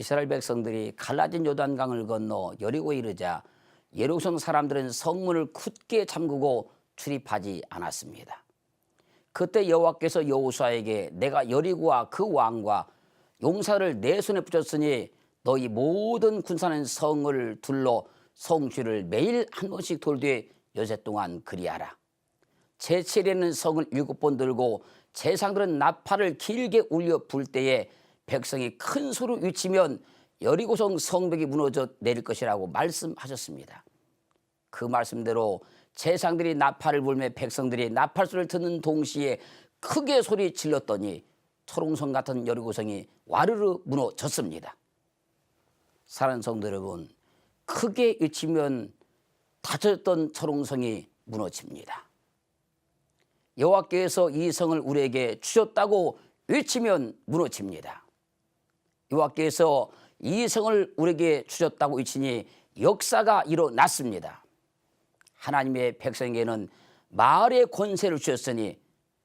이스라엘 백성들이 갈라진 요단강을 건너 여리고에 이르자 여리고성 사람들은 성문을 굳게 잠그고 출입하지 않았습니다. 그때 여호와께서 여호수아에게 내가 여리고와 그 왕과 용사를 내 손에 붙였으니 너희 모든 군사는 성을 둘러 성주를 매일 한 번씩 돌되 여세 동안 그리하라. 제7일에는 성을 7번 들고 제상들은 나팔을 길게 울려 불 때에 백성이 큰 소리로 외치면 여리고성 성벽이 무너져 내릴 것이라고 말씀하셨습니다. 그 말씀대로 제상들이 나팔을 불며 백성들이 나팔 소리를 듣는 동시에 크게 소리 질렀더니 초롱성 같은 여리고성이 와르르 무너졌습니다. 사랑하는 성도 여러분, 크게 외치면 다쳤던 초롱성이 무너집니다. 여호와께서 이 성을 우리에게 주셨다고 외치면 무너집니다. 여호와께서 이 성을 우리에게 주셨다고 외치니 역사가 일어났습니다. 하나님의 백성에게는 말의 권세를 주셨으니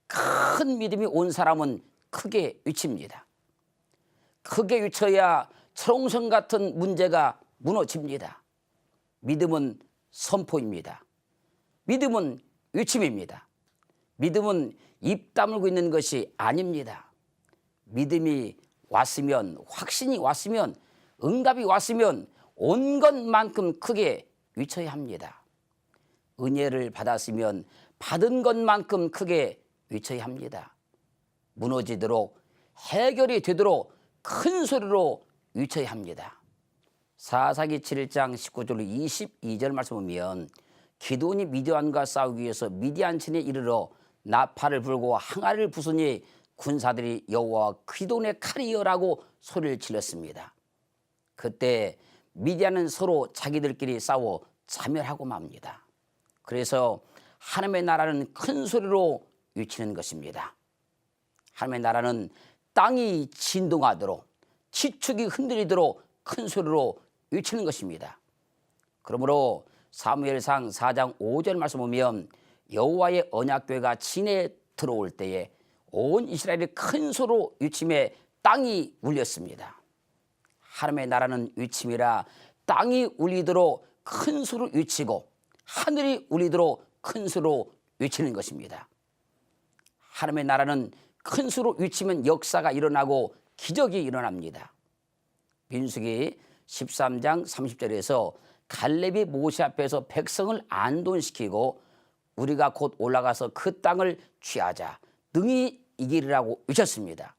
큰 믿음이 온 사람은 크게 외칩니다. 크게 외쳐야 초롱성 같은 문제가 무너집니다. 믿음은 선포입니다. 믿음은 외침입니다. 믿음은 입 다물고 있는 것이 아닙니다. 믿음이 왔으면, 확신이 왔으면, 응답이 왔으면 온 것만큼 크게 외쳐야 합니다. 은혜를 받았으면 받은 것만큼 크게 외쳐야 합니다. 무너지도록, 해결이 되도록 큰 소리로 외쳐야 합니다. 사사기 7장 19절 22절 말씀 보면 기드온이 미디안과 싸우기 위해서 미디안천에 이르러 나팔을 불고 항아리를 부수니 군사들이 여호와와 기드온의 칼이여라고 소리를 질렀습니다. 그때 미디안은 서로 자기들끼리 싸워 자멸하고 맙니다. 그래서 하나님의 나라는 큰 소리로 외치는 것입니다. 하나님의 나라는 땅이 진동하도록, 지축이 흔들리도록 큰 소리로 외치는 것입니다. 그러므로 사무엘상 4장 5절 말씀 보면 여호와의 언약궤가 진에 들어올 때에 온 이스라엘이 큰 소리로 외치며 땅이 울렸습니다. 하나님의 나라는 외침이라 땅이 울리도록 큰 소리로 외치고 하늘이 울리도록 큰 소리로 외치는 것입니다. 하나님의 나라는 큰 소리로 외치면 역사가 일어나고 기적이 일어납니다. 민수기 13장 30절에서 갈렙이 모세 앞에서 백성을 안돈시키고 우리가 곧 올라가서 그 땅을 취하자 능히 이기리라고 외쳤습니다.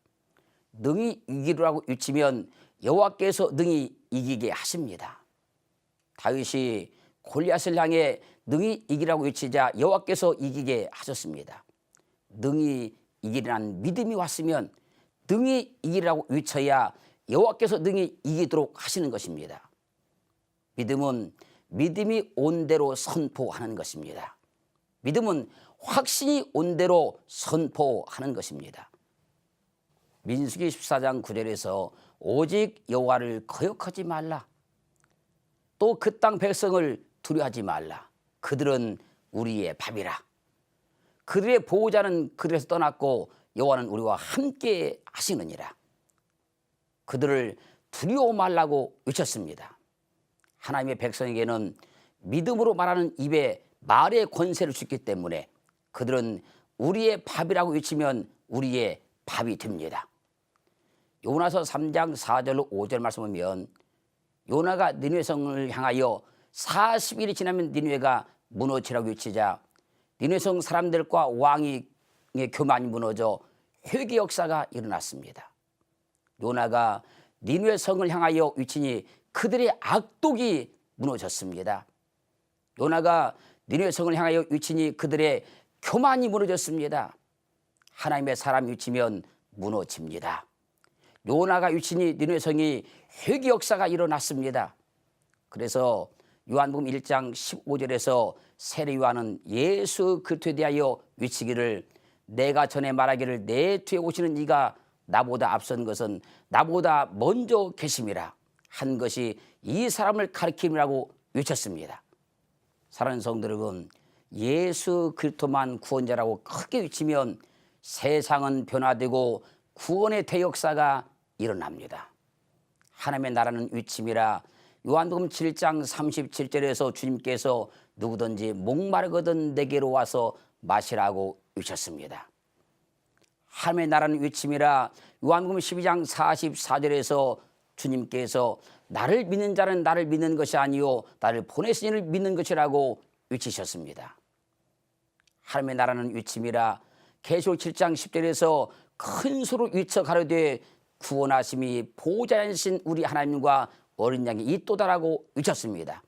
능히 이기리라고 외치면 여호와께서 능히 이기게 하십니다. 다윗이 골리앗을 향해 능히 이기라고 외치자 여호와께서 이기게 하셨습니다. 능히 이기라는 믿음이 왔으면 능히 이기라고 외쳐야 여호와께서 능히 이기도록 하시는 것입니다. 믿음은 믿음이 온 대로 선포하는 것입니다. 믿음은 확신이 온 대로 선포하는 것입니다. 민수기 14장 9절에서 오직 여호와를 거역하지 말라. 또 그 땅 백성을 두려워하지 말라. 그들은 우리의 밥이라. 그들의 보호자는 그들에서 떠났고 여호와는 우리와 함께 하시느니라. 그들을 두려워 말라고 외쳤습니다. 하나님의 백성에게는 믿음으로 말하는 입에 말의 권세를 주기 때문에 그들은 우리의 밥이라고 외치면 우리의 밥이 됩니다. 요나서 3장 4절로 5절 말씀 보면 요나가 니느웨 성을 향하여 40일이 지나면 니느웨가 무너지라고 외치자 니느웨 성 사람들과 왕의 교만이 무너져 회개 역사가 일어났습니다. 요나가 니느웨 성을 향하여 외치니 그들의 악독이 무너졌습니다. 요나가 니느웨 성을 향하여 외치니 그들의 교만이 무너졌습니다. 하나님의 사람이 외치면 무너집니다. 요나가 외치니 니느웨 성이 회개 역사가 일어났습니다. 그래서 요한복음 1장 15절에서 세례 요한은 예수 그리스도에 대하여 외치기를 내가 전에 말하기를 내 뒤에 오시는 이가 나보다 앞선 것은 나보다 먼저 계심이라 한 것이 이 사람을 가리킴이라고 외쳤습니다. 사랑하는 성도 여러분, 예수 그리스도만 구원자라고 크게 외치면 세상은 변화되고 구원의 대역사가 일어납니다. 하나님의 나라는 위침이라 요한복음 7장 37절에서 주님께서 누구든지 목마르거든 내게로 와서 마시라고 외쳤습니다. 하나님의 나라는 위침이라 요한복음 12장 44절에서 주님께서 나를 믿는 자는 나를 믿는 것이 아니요 나를 보내신 이를 믿는 것이라고 외치셨습니다. 하나님의 나라는 위침이라 계시록 7장 10절에서 큰 소로 외쳐 가로되 구원하심이 보호자에 앉으신 우리 하나님과 어린 양이 있도다라고 외쳤습니다.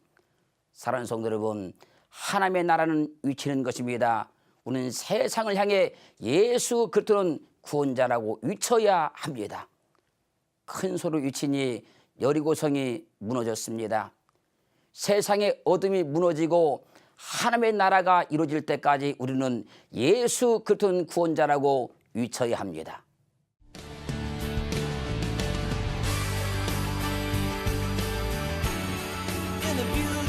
사랑하는 성도 여러분, 하나님의 나라는 위치는 것입니다. 우리는 세상을 향해 예수 그리스도는 구원자라고 외쳐야 합니다. 큰 소로 외치니 여리고성이 무너졌습니다. 세상의 어둠이 무너지고 하나님의 나라가 이루어질 때까지 우리는 예수 그리스도는 구원자라고 외쳐야 합니다. In the beauty